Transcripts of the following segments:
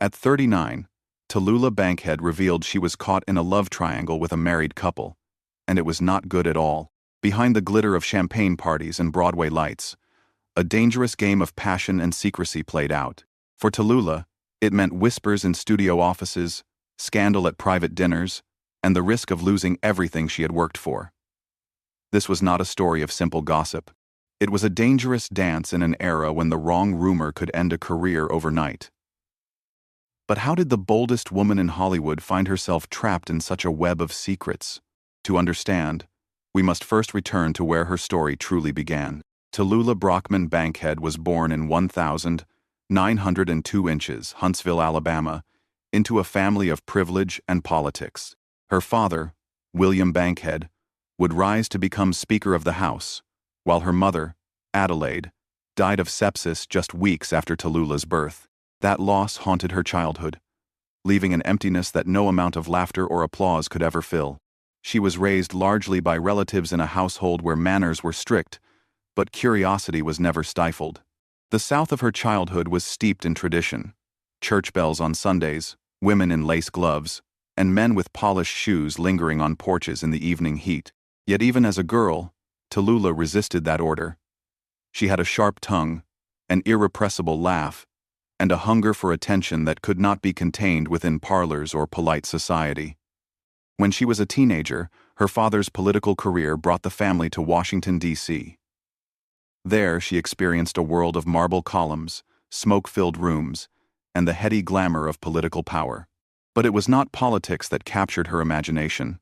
At 39, Tallulah Bankhead revealed she was caught in a love triangle with a married couple, and it was not good at all. Behind the glitter of champagne parties and Broadway lights, a dangerous game of passion and secrecy played out. For Tallulah, it meant whispers in studio offices, scandal at private dinners, and the risk of losing everything she had worked for. This was not a story of simple gossip. It was a dangerous dance in an era when the wrong rumor could end a career overnight. But how did the boldest woman in Hollywood find herself trapped in such a web of secrets? To understand, we must first return to where her story truly began. Tallulah Bankhead was born in 1,902 inches, Huntsville, Alabama, into a family of privilege and politics. Her father, William Bankhead, would rise to become Speaker of the House, while her mother, Adelaide, died of sepsis just weeks after Tallulah's birth. That loss haunted her childhood, leaving an emptiness that no amount of laughter or applause could ever fill. She was raised largely by relatives in a household where manners were strict, but curiosity was never stifled. The South of her childhood was steeped in tradition: church bells on Sundays, women in lace gloves, and men with polished shoes lingering on porches in the evening heat. Yet even as a girl, Tallulah resisted that order. She had a sharp tongue, an irrepressible laugh, and a hunger for attention that could not be contained within parlors or polite society. When she was a teenager, her father's political career brought the family to Washington, D.C. There, she experienced a world of marble columns, smoke-filled rooms, and the heady glamour of political power. But it was not politics that captured her imagination.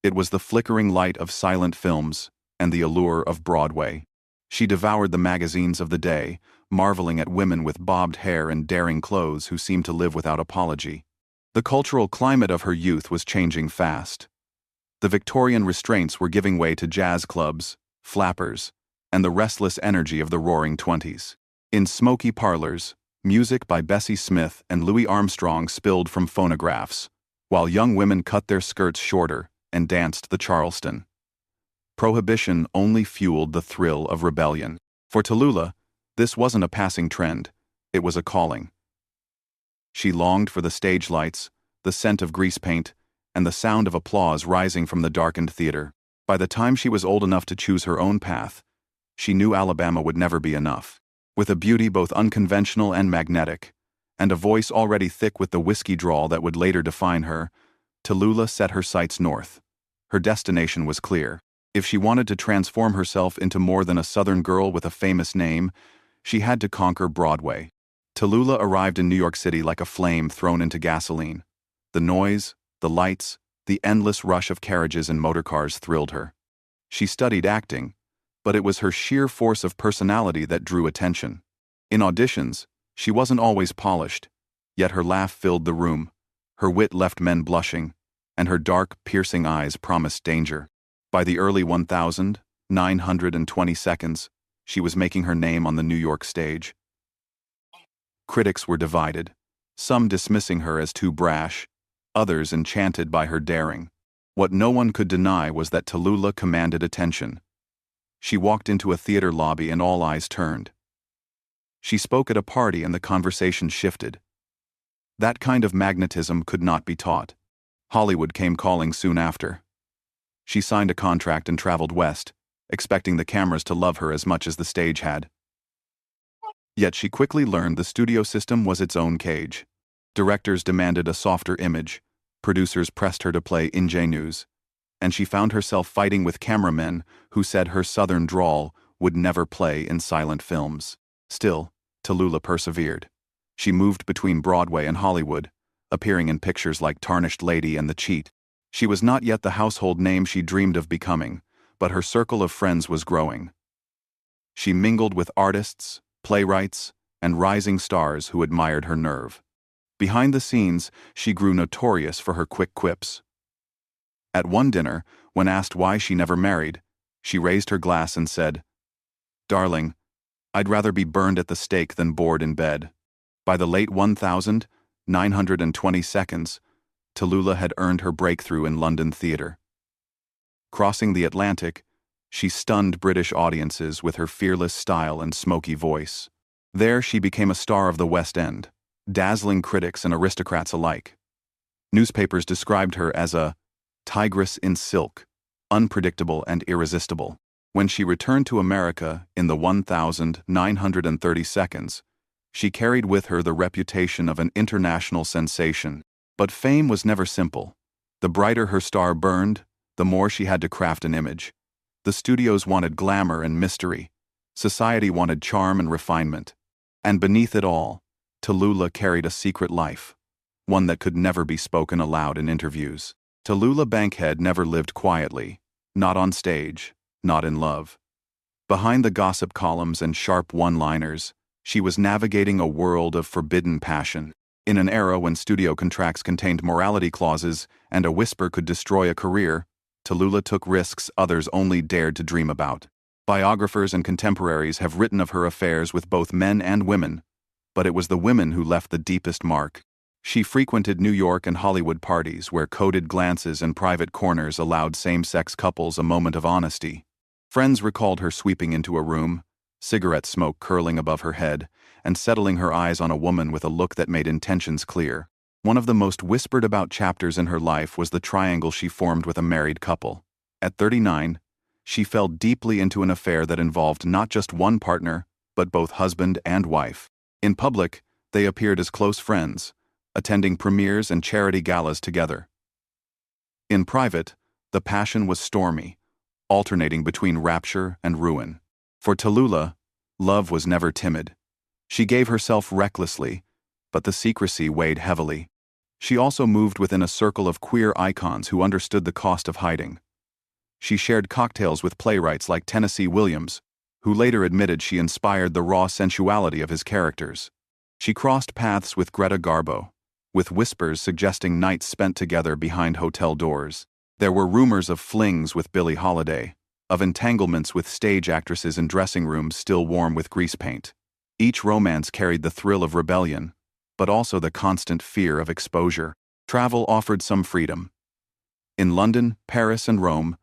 It was the flickering light of silent films and the allure of Broadway. She devoured the magazines of the day, marveling at women with bobbed hair and daring clothes who seemed to live without apology. The cultural climate of her youth was changing fast. The Victorian restraints were giving way to jazz clubs, flappers, and the restless energy of the Roaring Twenties. In smoky parlors, music by Bessie Smith and Louis Armstrong spilled from phonographs, while young women cut their skirts shorter and danced the Charleston. Prohibition only fueled the thrill of rebellion. For Tallulah, this wasn't a passing trend, it was a calling. She longed for the stage lights, the scent of grease paint, and the sound of applause rising from the darkened theater. By the time she was old enough to choose her own path, she knew Alabama would never be enough. With a beauty both unconventional and magnetic, and a voice already thick with the whiskey drawl that would later define her, Tallulah set her sights north. Her destination was clear. If she wanted to transform herself into more than a Southern girl with a famous name, she had to conquer Broadway. Tallulah arrived in New York City like a flame thrown into gasoline. The noise, the lights, the endless rush of carriages and motorcars thrilled her. She studied acting, but it was her sheer force of personality that drew attention. In auditions, she wasn't always polished, yet her laugh filled the room, her wit left men blushing, and her dark, piercing eyes promised danger. By the early 1920s, she was making her name on the New York stage. Critics were divided, some dismissing her as too brash, others enchanted by her daring. What no one could deny was that Tallulah commanded attention. She walked into a theater lobby and all eyes turned. She spoke at a party and the conversation shifted. That kind of magnetism could not be taught. Hollywood came calling soon after. She signed a contract and traveled west, expecting the cameras to love her as much as the stage had. Yet she quickly learned the studio system was its own cage. Directors demanded a softer image, producers pressed her to play ingenues, and she found herself fighting with cameramen who said her Southern drawl would never play in silent films. Still, Tallulah persevered. She moved between Broadway and Hollywood, appearing in pictures like Tarnished Lady and The Cheat. She was not yet the household name she dreamed of becoming, but her circle of friends was growing. She mingled with artists, playwrights, and rising stars who admired her nerve. Behind the scenes, she grew notorious for her quick quips. At one dinner, when asked why she never married, she raised her glass and said, "Darling, I'd rather be burned at the stake than bored in bed." By the late 1920s, Tallulah had earned her breakthrough in London theater. Crossing the Atlantic, she stunned British audiences with her fearless style and smoky voice. There she became a star of the West End, dazzling critics and aristocrats alike. Newspapers described her as a tigress in silk, unpredictable and irresistible. When she returned to America in the 1930 seconds, she carried with her the reputation of an international sensation. But fame was never simple. The brighter her star burned, the more she had to craft an image. The studios wanted glamour and mystery. Society wanted charm and refinement. And beneath it all, Tallulah carried a secret life, one that could never be spoken aloud in interviews. Tallulah Bankhead never lived quietly, not on stage, not in love. Behind the gossip columns and sharp one-liners, she was navigating a world of forbidden passion. In an era when studio contracts contained morality clauses and a whisper could destroy a career, Tallulah took risks others only dared to dream about. Biographers and contemporaries have written of her affairs with both men and women, but it was the women who left the deepest mark. She frequented New York and Hollywood parties where coded glances and private corners allowed same-sex couples a moment of honesty. Friends recalled her sweeping into a room, cigarette smoke curling above her head, and settling her eyes on a woman with a look that made intentions clear. One of the most whispered-about chapters in her life was the triangle she formed with a married couple. At 39, she fell deeply into an affair that involved not just one partner, but both husband and wife. In public, they appeared as close friends, attending premieres and charity galas together. In private, the passion was stormy, alternating between rapture and ruin. For Tallulah, love was never timid. She gave herself recklessly, but the secrecy weighed heavily. She also moved within a circle of queer icons who understood the cost of hiding. She shared cocktails with playwrights like Tennessee Williams, who later admitted she inspired the raw sensuality of his characters. She crossed paths with Greta Garbo, with whispers suggesting nights spent together behind hotel doors. There were rumors of flings with Billie Holiday, of entanglements with stage actresses in dressing rooms still warm with grease paint. Each romance carried the thrill of rebellion, but also the constant fear of exposure. Travel offered some freedom. In London, Paris, and Rome,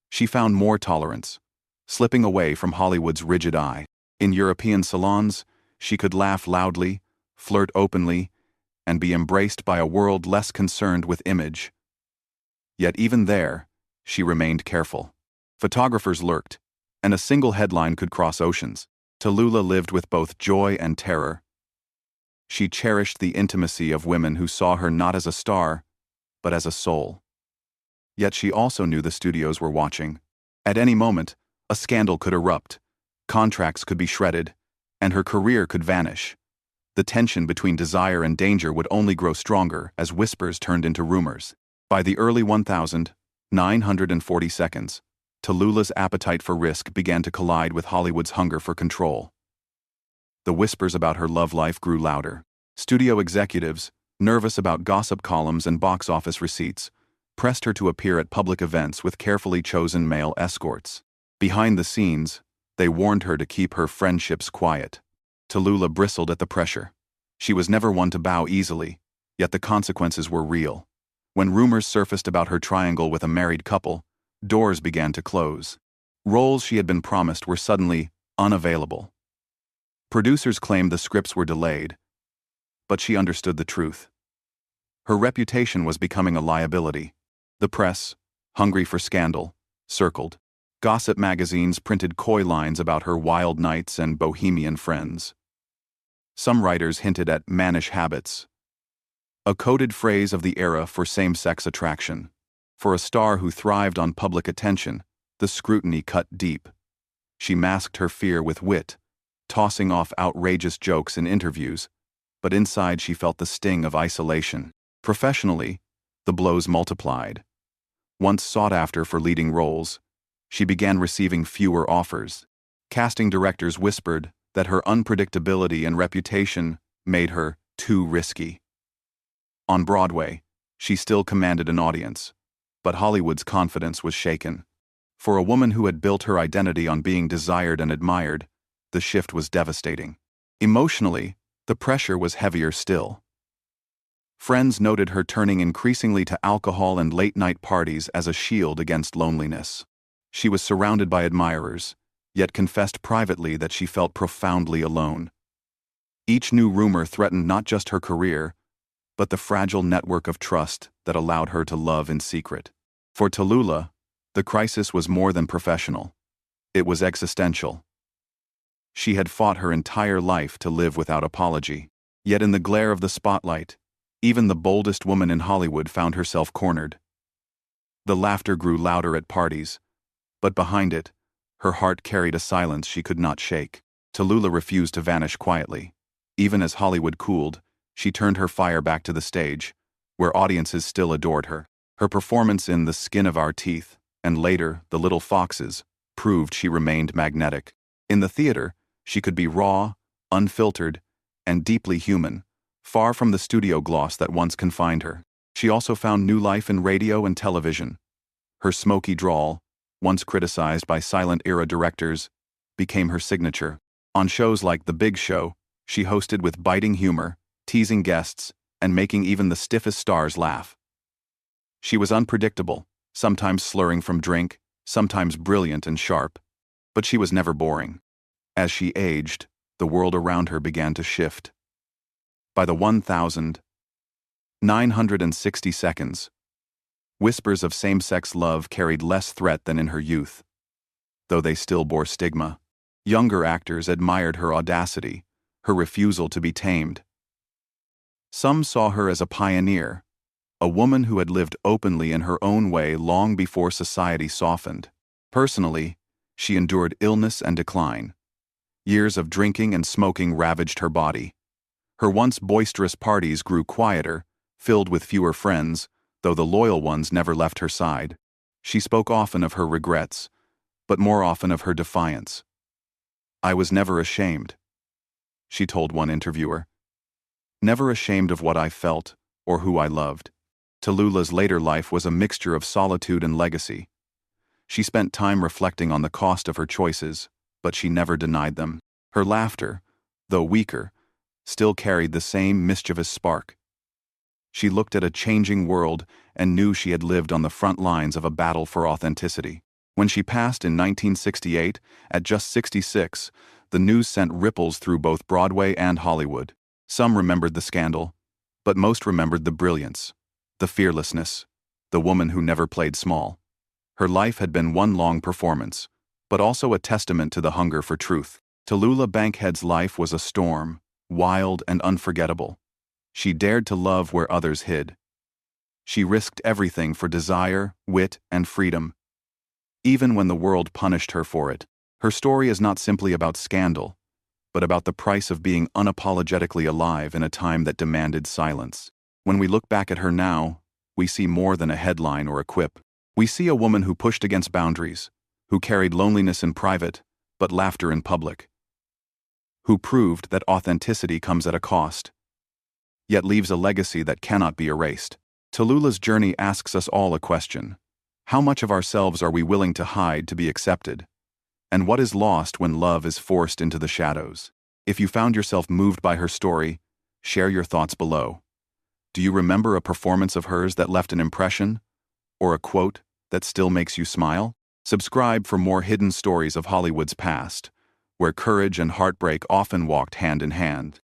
she found more tolerance, slipping away from Hollywood's rigid eye. In European salons, she could laugh loudly, flirt openly, and be embraced by a world less concerned with image. Yet even there, she remained careful. Photographers lurked, and a single headline could cross oceans. Tallulah lived with both joy and terror. She cherished the intimacy of women who saw her not as a star, but as a soul. Yet she also knew the studios were watching. At any moment, a scandal could erupt, contracts could be shredded, and her career could vanish. The tension between desire and danger would only grow stronger as whispers turned into rumors. By the early 1940 seconds, Tallulah's appetite for risk began to collide with Hollywood's hunger for control. The whispers about her love life grew louder. Studio executives, nervous about gossip columns and box office receipts, pressed her to appear at public events with carefully chosen male escorts. Behind the scenes, they warned her to keep her friendships quiet. Tallulah bristled at the pressure. She was never one to bow easily, yet the consequences were real. When rumors surfaced about her triangle with a married couple, doors began to close. Roles she had been promised were suddenly unavailable. Producers claimed the scripts were delayed, but she understood the truth. Her reputation was becoming a liability. The press, hungry for scandal, circled. Gossip magazines printed coy lines about her wild nights and bohemian friends. Some writers hinted at mannish habits, a coded phrase of the era for same-sex attraction. For a star who thrived on public attention, the scrutiny cut deep. She masked her fear with wit, tossing off outrageous jokes in interviews, but inside she felt the sting of isolation. Professionally, the blows multiplied. Once sought after for leading roles, she began receiving fewer offers. Casting directors whispered that her unpredictability and reputation made her too risky. On Broadway, she still commanded an audience, but Hollywood's confidence was shaken. For a woman who had built her identity on being desired and admired, the shift was devastating. Emotionally, the pressure was heavier still. Friends noted her turning increasingly to alcohol and late-night parties as a shield against loneliness. She was surrounded by admirers, yet confessed privately that she felt profoundly alone. Each new rumor threatened not just her career, but the fragile network of trust that allowed her to love in secret. For Tallulah, the crisis was more than professional. It was existential. She had fought her entire life to live without apology. Yet in the glare of the spotlight, even the boldest woman in Hollywood found herself cornered. The laughter grew louder at parties, but behind it, her heart carried a silence she could not shake. Tallulah refused to vanish quietly. Even as Hollywood cooled, she turned her fire back to the stage, where audiences still adored her. Her performance in The Skin of Our Teeth, and later The Little Foxes, proved she remained magnetic. In the theater, she could be raw, unfiltered, and deeply human, far from the studio gloss that once confined her. She also found new life in radio and television. Her smoky drawl, once criticized by silent-era directors, became her signature. On shows like The Big Show, she hosted with biting humor, teasing guests, and making even the stiffest stars laugh. She was unpredictable, sometimes slurring from drink, sometimes brilliant and sharp, but she was never boring. As she aged, the world around her began to shift. By the 1960s, whispers of same-sex love carried less threat than in her youth, though they still bore stigma. Younger actors admired her audacity, her refusal to be tamed. Some saw her as a pioneer, a woman who had lived openly in her own way long before society softened. Personally, she endured illness and decline. Years of drinking and smoking ravaged her body. Her once boisterous parties grew quieter, filled with fewer friends, though the loyal ones never left her side. She spoke often of her regrets, but more often of her defiance. "I was never ashamed," she told one interviewer. "Never ashamed of what I felt or who I loved." Tallulah's later life was a mixture of solitude and legacy. She spent time reflecting on the cost of her choices, but she never denied them. Her laughter, though weaker, still carried the same mischievous spark. She looked at a changing world and knew she had lived on the front lines of a battle for authenticity. When she passed in 1968, at just 66, the news sent ripples through both Broadway and Hollywood. Some remembered the scandal, but most remembered the brilliance, the fearlessness, the woman who never played small. Her life had been one long performance, but also a testament to the hunger for truth. Tallulah Bankhead's life was a storm, wild and unforgettable. She dared to love where others hid. She risked everything for desire, wit, and freedom, even when the world punished her for it. Her story is not simply about scandal, but about the price of being unapologetically alive in a time that demanded silence. When we look back at her now, we see more than a headline or a quip. We see a woman who pushed against boundaries, who carried loneliness in private, but laughter in public, who proved that authenticity comes at a cost, yet leaves a legacy that cannot be erased. Tallulah's journey asks us all a question. How much of ourselves are we willing to hide to be accepted? And what is lost when love is forced into the shadows? If you found yourself moved by her story, share your thoughts below. Do you remember a performance of hers that left an impression? Or a quote that still makes you smile? Subscribe for more hidden stories of Hollywood's past, where courage and heartbreak often walked hand in hand.